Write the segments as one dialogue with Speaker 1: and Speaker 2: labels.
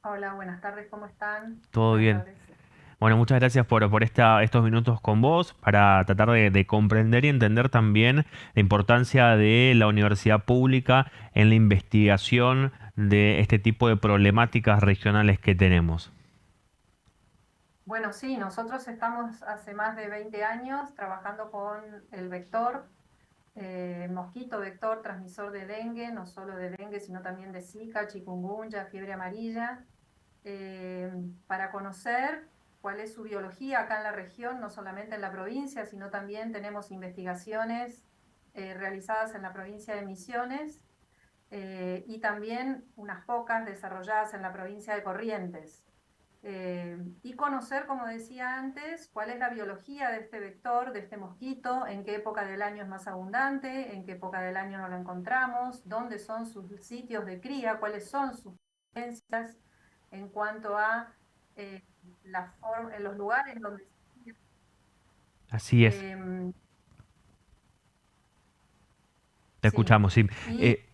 Speaker 1: Hola, buenas tardes, ¿cómo están?
Speaker 2: Todo
Speaker 1: Buenas
Speaker 2: bien.
Speaker 1: tardes.
Speaker 2: Bueno, muchas gracias por estos minutos con vos para tratar de comprender y entender también la importancia de la universidad pública en la investigación de este tipo de problemáticas regionales que tenemos.
Speaker 1: Bueno, sí, nosotros estamos hace más de 20 años trabajando con el vector, mosquito vector transmisor de dengue, no solo de dengue, sino también de Zika, chikungunya, fiebre amarilla, eh, para conocer cuál es su biología acá en la región, no solamente en la provincia, sino también tenemos investigaciones realizadas en la provincia de Misiones y también unas pocas desarrolladas en la provincia de Corrientes. Y conocer, como decía antes, cuál es la biología de este vector, de este mosquito, en qué época del año es más abundante, en qué época del año no lo encontramos, dónde son sus sitios de cría, cuáles son sus preferencias en cuanto a eh, en los lugares donde se cría.
Speaker 2: Así es,
Speaker 1: Eh,
Speaker 2: te
Speaker 1: sí,
Speaker 2: escuchamos, sí.
Speaker 1: y
Speaker 2: Eh,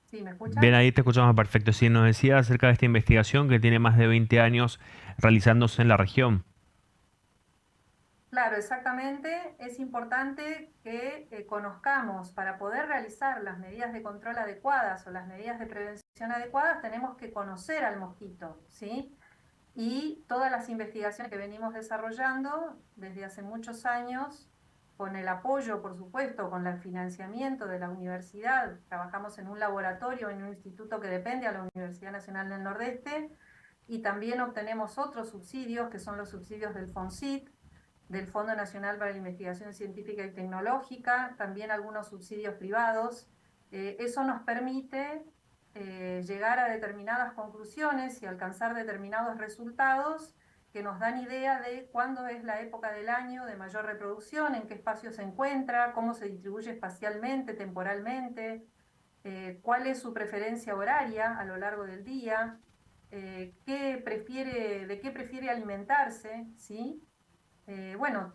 Speaker 1: sí, ¿me
Speaker 2: Bien,
Speaker 1: escuchan?
Speaker 2: ahí te escuchamos perfecto. Sí, nos decía acerca de esta investigación que tiene más de 20 años realizándose en la región.
Speaker 1: Claro, exactamente. Es importante que conozcamos para poder realizar las medidas de control adecuadas o las medidas de prevención adecuadas, tenemos que conocer al mosquito, ¿sí? Y todas las investigaciones que venimos desarrollando desde hace muchos años, con el apoyo, por supuesto, con el financiamiento de la universidad, trabajamos en un laboratorio, en un instituto que depende a la Universidad Nacional del Nordeste, y también obtenemos otros subsidios, que son los subsidios del FONSIT, del Fondo Nacional para la Investigación Científica y Tecnológica, también algunos subsidios privados. Eso nos permite llegar a determinadas conclusiones y alcanzar determinados resultados que nos dan idea de cuándo es la época del año de mayor reproducción, en qué espacio se encuentra, cómo se distribuye espacialmente, temporalmente, cuál es su preferencia horaria a lo largo del día, de qué prefiere alimentarse, ¿sí? Bueno,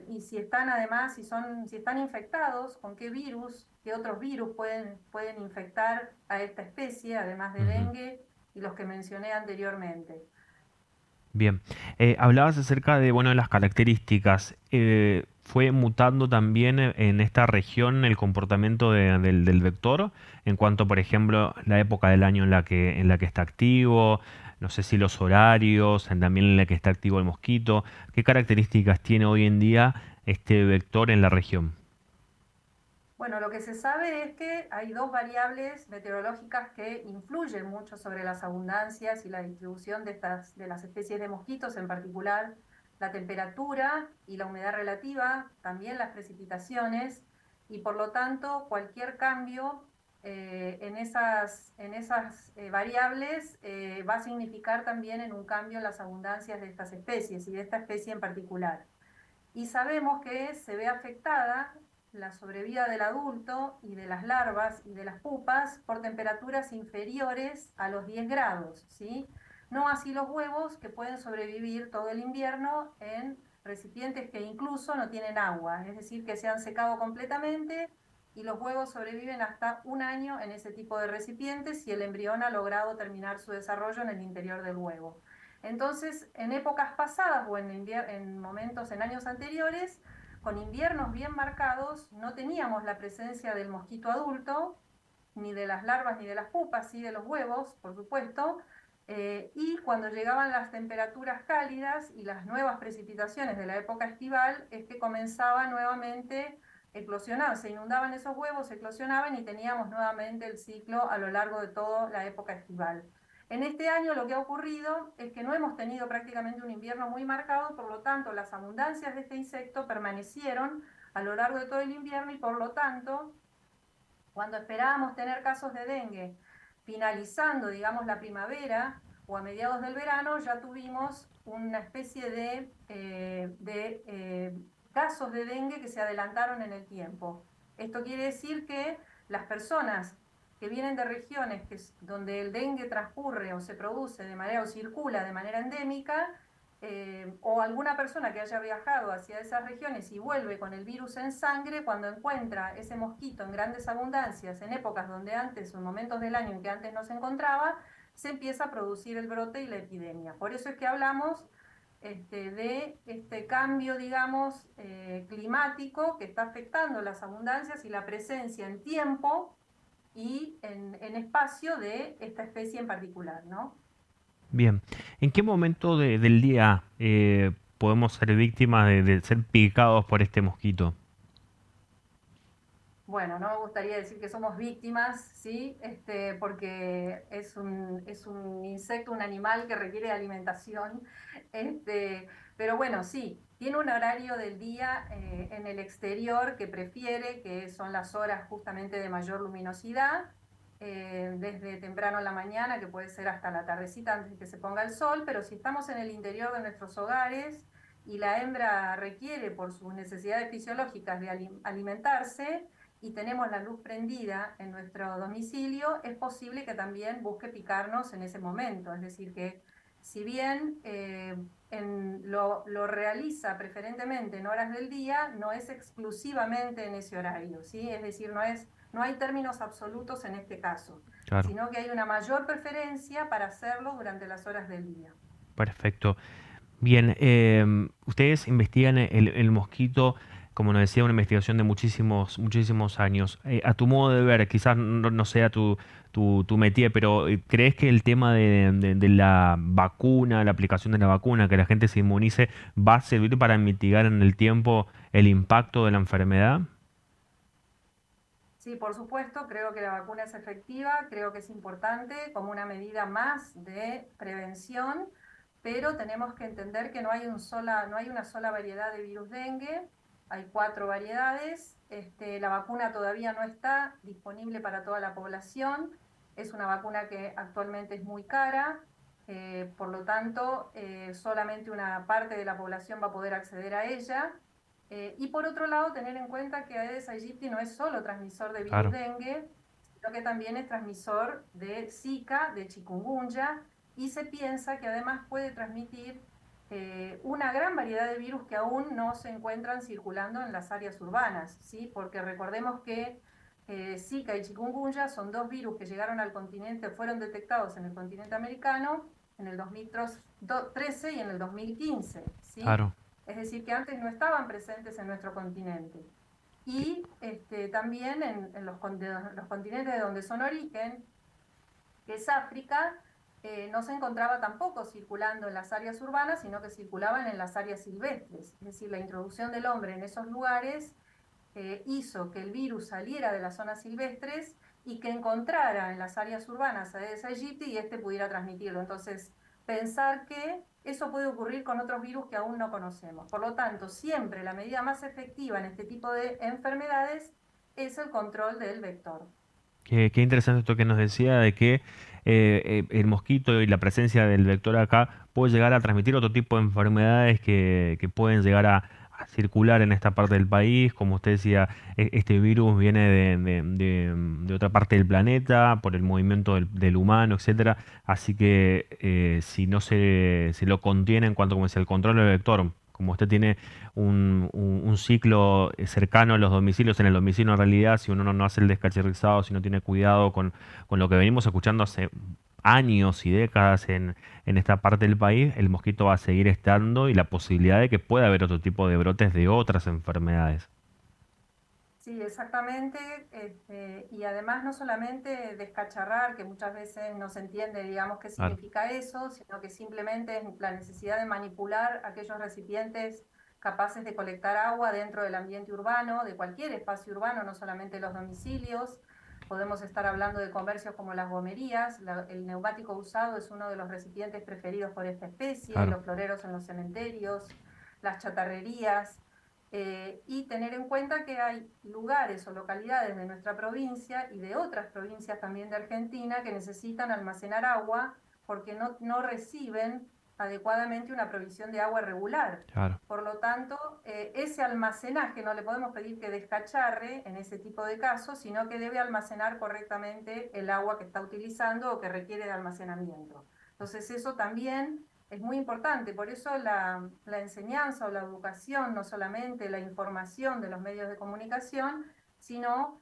Speaker 1: y si están además, si están infectados, con qué virus, qué otros virus pueden infectar a esta especie, además de
Speaker 2: Ujú.
Speaker 1: dengue y los que mencioné anteriormente.
Speaker 2: Bien, hablabas acerca de bueno, las características. ¿Fue mutando también en esta región el comportamiento del vector en cuanto, por ejemplo, la época del año en la que está activo? No sé si los horarios, también en la que está activo el mosquito. ¿Qué características tiene hoy en día este vector en la región?
Speaker 1: Bueno, lo que se sabe es que hay dos variables meteorológicas que influyen mucho sobre las abundancias y la distribución de las especies de mosquitos, en particular la temperatura y la humedad relativa, también las precipitaciones, y por lo tanto cualquier cambio en esas variables va a significar también en un cambio en las abundancias de estas especies y de esta especie en particular. Y sabemos que se ve afectada la sobrevida del adulto y de las larvas y de las pupas por temperaturas inferiores a los 10 grados, ¿sí? No así los huevos, que pueden sobrevivir todo el invierno en recipientes que incluso no tienen agua, es decir, que se han secado completamente y los huevos sobreviven hasta un año en ese tipo de recipientes y el embrión ha logrado terminar su desarrollo en el interior del huevo. Entonces, en épocas pasadas o en momentos, en años anteriores, con inviernos bien marcados, no teníamos la presencia del mosquito adulto, ni de las larvas ni de las pupas, sí de los huevos, por supuesto, y cuando llegaban las temperaturas cálidas y las nuevas precipitaciones de la época estival, es que comenzaba nuevamente eclosionar, se inundaban esos huevos, eclosionaban y teníamos nuevamente el ciclo a lo largo de toda la época estival. En este año lo que ha ocurrido es que no hemos tenido prácticamente un invierno muy marcado, por lo tanto las abundancias de este insecto permanecieron a lo largo de todo el invierno y por lo tanto, cuando esperábamos tener casos de dengue finalizando, digamos, la primavera o a mediados del verano, ya tuvimos una especie de casos de dengue que se adelantaron en el tiempo. Esto quiere decir que las personas que vienen de regiones donde el dengue transcurre o se produce de manera o circula de manera endémica, o alguna persona que haya viajado hacia esas regiones y vuelve con el virus en sangre, cuando encuentra ese mosquito en grandes abundancias, en épocas donde antes, o en momentos del año en que antes no se encontraba, se empieza a producir el brote y la epidemia. Por eso es que hablamos de este cambio, digamos, climático que está afectando las abundancias y la presencia en tiempo y en espacio de esta especie en particular, ¿no?
Speaker 2: Bien. ¿En qué momento del día podemos ser víctimas de ser picados por este mosquito?
Speaker 1: Bueno, no me gustaría decir que somos víctimas, ¿sí? Porque es un insecto, un animal que requiere de alimentación. Pero bueno, sí, tiene un horario del día en el exterior que prefiere, que son las horas justamente de mayor luminosidad, desde temprano en la mañana, que puede ser hasta la tardecita antes de que se ponga el sol, pero si estamos en el interior de nuestros hogares y la hembra requiere por sus necesidades fisiológicas de alimentarse, y tenemos la luz prendida en nuestro domicilio, es posible que también busque picarnos en ese momento. Es decir, que si bien lo realiza preferentemente en horas del día, no es exclusivamente en ese horario, ¿sí? Es decir, no hay términos absolutos en este caso,
Speaker 2: Claro,
Speaker 1: sino que hay una mayor preferencia para hacerlo durante las horas del día.
Speaker 2: perfecto. Bien, ustedes investigan el mosquito, como nos decía, una investigación de muchísimos, muchísimos años. A tu modo de ver, quizás no sea tu métier, pero ¿crees que el tema de la vacuna, la aplicación de la vacuna, que la gente se inmunice, va a servir para mitigar en el tiempo el impacto de la enfermedad?
Speaker 1: Sí, por supuesto, creo que la vacuna es efectiva, creo que es importante como una medida más de prevención, pero tenemos que entender que no hay una sola variedad de virus dengue, hay 4 variedades. La vacuna todavía no está disponible para toda la población, es una vacuna que actualmente es muy cara, por lo tanto, solamente una parte de la población va a poder acceder a ella. Y por otro lado, tener en cuenta que Aedes aegypti no es solo transmisor de virus
Speaker 2: Claro,
Speaker 1: dengue, sino que también es transmisor de Zika, de chikungunya, y se piensa que además puede transmitir una gran variedad de virus que aún no se encuentran circulando en las áreas urbanas, ¿sí? Porque recordemos que Zika y chikungunya son 2 virus que llegaron al continente, fueron detectados en el continente americano en el 2013 y en el 2015, ¿sí?
Speaker 2: claro.
Speaker 1: Es decir, que antes no estaban presentes en nuestro continente. Y también en los continentes de donde son origen, que es África, no se encontraba tampoco circulando en las áreas urbanas, sino que circulaban en las áreas silvestres. Es decir, la introducción del hombre en esos lugares hizo que el virus saliera de las zonas silvestres y que encontrara en las áreas urbanas a Aedes aegypti y este pudiera transmitirlo. Entonces, pensar que eso puede ocurrir con otros virus que aún no conocemos. Por lo tanto, siempre la medida más efectiva en este tipo de enfermedades es el control del vector.
Speaker 2: Qué interesante esto que nos decía de que el mosquito y la presencia del vector acá puede llegar a transmitir otro tipo de enfermedades que pueden llegar a circular en esta parte del país. Como usted decía, este virus viene de otra parte del planeta por el movimiento del humano, etcétera. Así que si no se lo contiene en cuanto como decía, el control del vector, como usted tiene un ciclo cercano a los domicilios, en el domicilio en realidad, si uno no hace el descacharrizado, si no tiene cuidado con lo que venimos escuchando hace años y décadas en esta parte del país, el mosquito va a seguir estando y la posibilidad de que pueda haber otro tipo de brotes de otras enfermedades.
Speaker 1: Sí, exactamente. Y además no solamente descacharrar, que muchas veces no se entiende, digamos, qué
Speaker 2: Claro,
Speaker 1: significa eso, sino que simplemente es la necesidad de manipular aquellos recipientes capaces de colectar agua dentro del ambiente urbano, de cualquier espacio urbano, no solamente los domicilios. Podemos estar hablando de comercios como las gomerías. El neumático usado es uno de los recipientes preferidos por esta especie,
Speaker 2: claro,
Speaker 1: los floreros en los cementerios, las chatarrerías. Y tener en cuenta que hay lugares o localidades de nuestra provincia y de otras provincias también de Argentina que necesitan almacenar agua porque no reciben adecuadamente una provisión de agua regular.
Speaker 2: claro.
Speaker 1: Por lo tanto, ese almacenaje no le podemos pedir que descacharre en ese tipo de casos, sino que debe almacenar correctamente el agua que está utilizando o que requiere de almacenamiento. Entonces, eso también es muy importante. Por eso la enseñanza o la educación, no solamente la información de los medios de comunicación, sino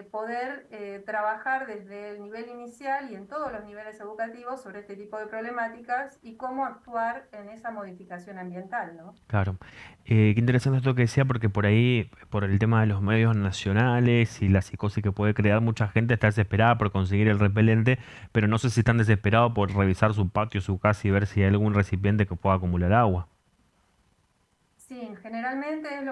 Speaker 1: poder trabajar desde el nivel inicial y en todos los niveles educativos sobre este tipo de problemáticas y cómo actuar en esa modificación ambiental, ¿no?
Speaker 2: Claro. Qué interesante esto que decía, porque por ahí, por el tema de los medios nacionales y la psicosis que puede crear, mucha gente está desesperada por conseguir el repelente, pero no sé si están desesperados por revisar su patio, su casa y ver si hay algún recipiente que pueda acumular agua.
Speaker 1: Sí, generalmente es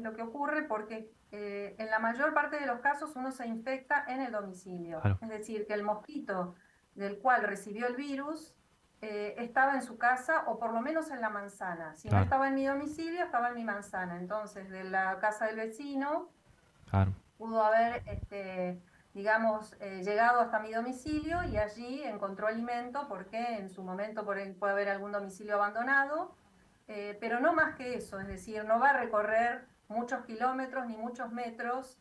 Speaker 1: lo que ocurre porque en la mayor parte de los casos uno se infecta en el domicilio.
Speaker 2: Claro,
Speaker 1: Es decir, que el mosquito del cual recibió el virus estaba en su casa o por lo menos en la manzana. Si no
Speaker 2: claro,
Speaker 1: estaba en mi domicilio, estaba en mi manzana. Entonces, de la casa del vecino
Speaker 2: claro,
Speaker 1: pudo haber, digamos, llegado hasta mi domicilio y allí encontró alimento porque en su momento puede haber algún domicilio abandonado, pero no más que eso, es decir, no va a recorrer muchos kilómetros ni muchos metros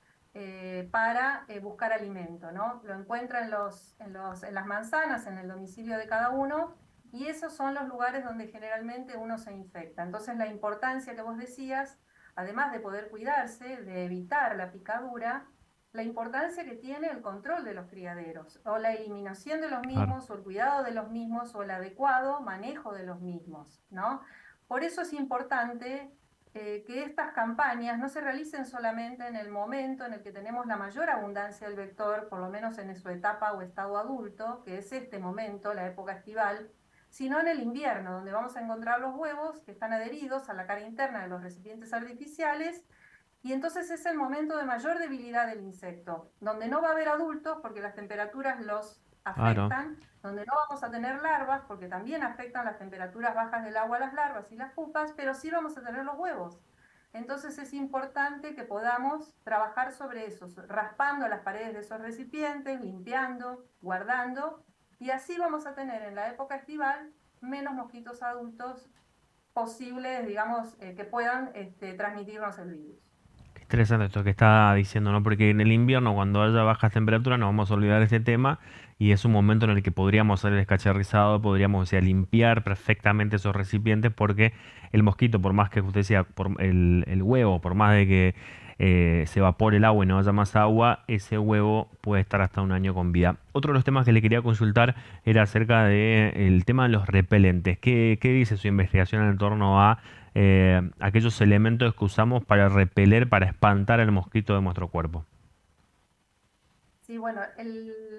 Speaker 1: para buscar alimento, ¿no? Lo encuentra en las manzanas, en el domicilio de cada uno. Y esos son los lugares donde generalmente uno se infecta. Entonces, la importancia que vos decías, además de poder cuidarse, de evitar la picadura, la importancia que tiene el control de los criaderos, o la eliminación de los
Speaker 2: claro.
Speaker 1: mismos, o el cuidado de los mismos, o el adecuado manejo de los mismos, ¿no? Por eso es importante que estas campañas no se realicen solamente en el momento en el que tenemos la mayor abundancia del vector, por lo menos en su etapa o estado adulto, que es este momento, la época estival, sino en el invierno, donde vamos a encontrar los huevos que están adheridos a la cara interna de los recipientes artificiales, y entonces es el momento de mayor debilidad del insecto, donde no va a haber adultos porque las temperaturas los
Speaker 2: Claro.
Speaker 1: afectan, donde no vamos a tener larvas porque también afectan las temperaturas bajas del agua a las larvas y las pupas, pero sí vamos a tener los huevos. Entonces es importante que podamos trabajar sobre eso, raspando las paredes de esos recipientes, limpiando, guardando, y así vamos a tener en la época estival menos mosquitos adultos posibles, digamos, que puedan transmitirnos el virus.
Speaker 2: Qué interesante esto que está diciendo, ¿no? Porque en el invierno, cuando haya bajas temperaturas, nos vamos a olvidar de este tema y es un momento en el que podríamos hacer el descacharrizado, podríamos, o sea, limpiar perfectamente esos recipientes porque el mosquito, por más que usted decía, por el huevo, por más de que se evapore el agua y no haya más agua, ese huevo puede estar hasta un año con vida. Otro de los temas que le quería consultar era acerca del tema de los repelentes. ¿Qué dice su investigación en torno a aquellos elementos que usamos para repeler, para espantar al mosquito de nuestro cuerpo?
Speaker 1: Sí, bueno,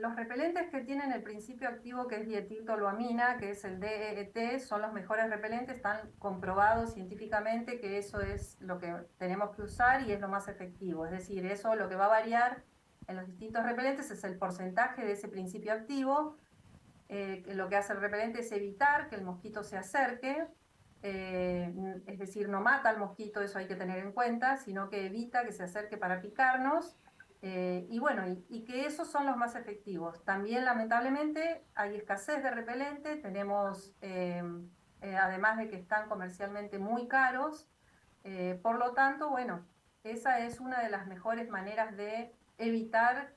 Speaker 1: los repelentes que tienen el principio activo que es dietiltoluamina, que es el DEET, son los mejores repelentes, están comprobados científicamente que eso es lo que tenemos que usar y es lo más efectivo. Es decir, eso lo que va a variar en los distintos repelentes es el porcentaje de ese principio activo. Que lo que hace el repelente es evitar que el mosquito se acerque, eh, es decir, no mata al mosquito, eso hay que tener en cuenta, sino que evita que se acerque para picarnos. Y bueno, y que esos son los más efectivos. También, lamentablemente, hay escasez de repelente, tenemos, además de que están comercialmente muy caros, por lo tanto, bueno, esa es una de las mejores maneras de evitar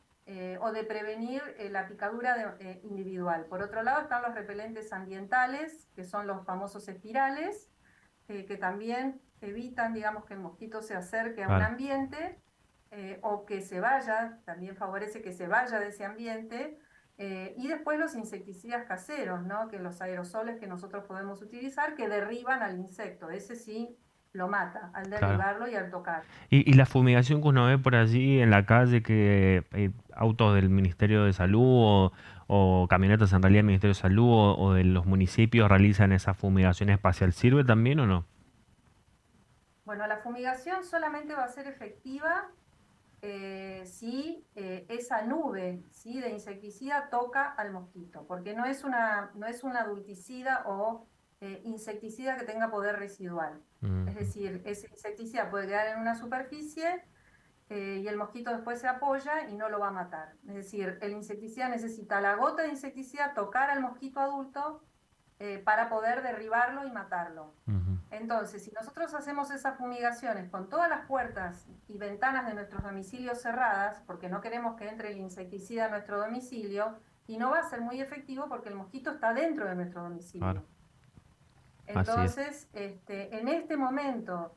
Speaker 1: o de prevenir la picadura individual. Por otro lado están los repelentes ambientales, que son los famosos espirales, que también evitan, digamos, que el mosquito se acerque a un
Speaker 2: Claro.
Speaker 1: ambiente o que se vaya, también favorece que se vaya de ese ambiente. Y después los insecticidas caseros, ¿no? Que los aerosoles que nosotros podemos utilizar que derriban al insecto. Ese sí lo mata al
Speaker 2: Claro.
Speaker 1: derribarlo y al tocar.
Speaker 2: Y la fumigación que uno ve por allí en la calle, que autos del Ministerio de Salud o camionetas en realidad del Ministerio de Salud o de los municipios realizan esa fumigación espacial, ¿sirve también o no?
Speaker 1: Bueno, la fumigación solamente va a ser efectiva si esa nube, ¿sí?, de insecticida toca al mosquito, porque no es un adulticida o insecticida que tenga poder residual. Es
Speaker 2: Ujú.
Speaker 1: decir, ese insecticida puede quedar en una superficie y el mosquito después se apoya y no lo va a matar. Es decir, el insecticida necesita la gota de insecticida tocar al mosquito adulto para poder derribarlo y matarlo.
Speaker 2: Ujú.
Speaker 1: Entonces, si nosotros hacemos esas fumigaciones con todas las puertas y ventanas de nuestros domicilios cerradas, porque no queremos que entre el insecticida a nuestro domicilio, y no va a ser muy efectivo porque el mosquito está dentro de nuestro
Speaker 2: Claro.
Speaker 1: domicilio.
Speaker 2: Así es.
Speaker 1: Entonces, en este momento,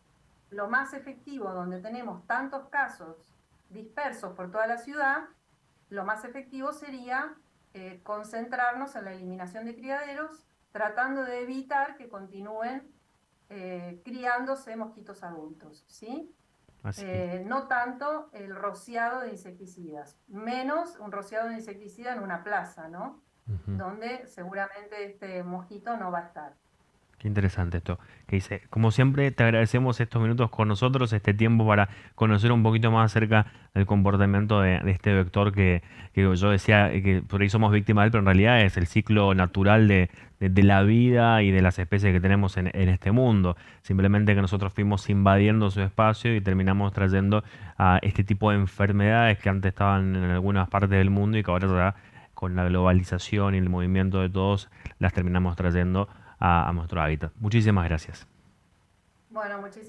Speaker 1: lo más efectivo, donde tenemos tantos casos dispersos por toda la ciudad, lo más efectivo sería concentrarnos en la eliminación de criaderos, tratando de evitar que continúen criándose mosquitos adultos, ¿sí?
Speaker 2: Así es.
Speaker 1: No tanto el rociado de insecticidas, menos un rociado de insecticida en una plaza, ¿no?
Speaker 2: Ujú.
Speaker 1: Donde seguramente este mosquito no va a estar.
Speaker 2: Qué interesante esto que dice. Como siempre, te agradecemos estos minutos con nosotros, este tiempo para conocer un poquito más acerca del comportamiento de este vector que yo decía que por ahí somos víctimas de él, pero en realidad es el ciclo natural de la vida y de las especies que tenemos en este mundo. Simplemente que nosotros fuimos invadiendo su espacio y terminamos trayendo a este tipo de enfermedades que antes estaban en algunas partes del mundo y que ahora ya con la globalización y el movimiento de todos las terminamos trayendo a nuestro hábitat. Muchísimas gracias.
Speaker 1: Bueno, muchísimas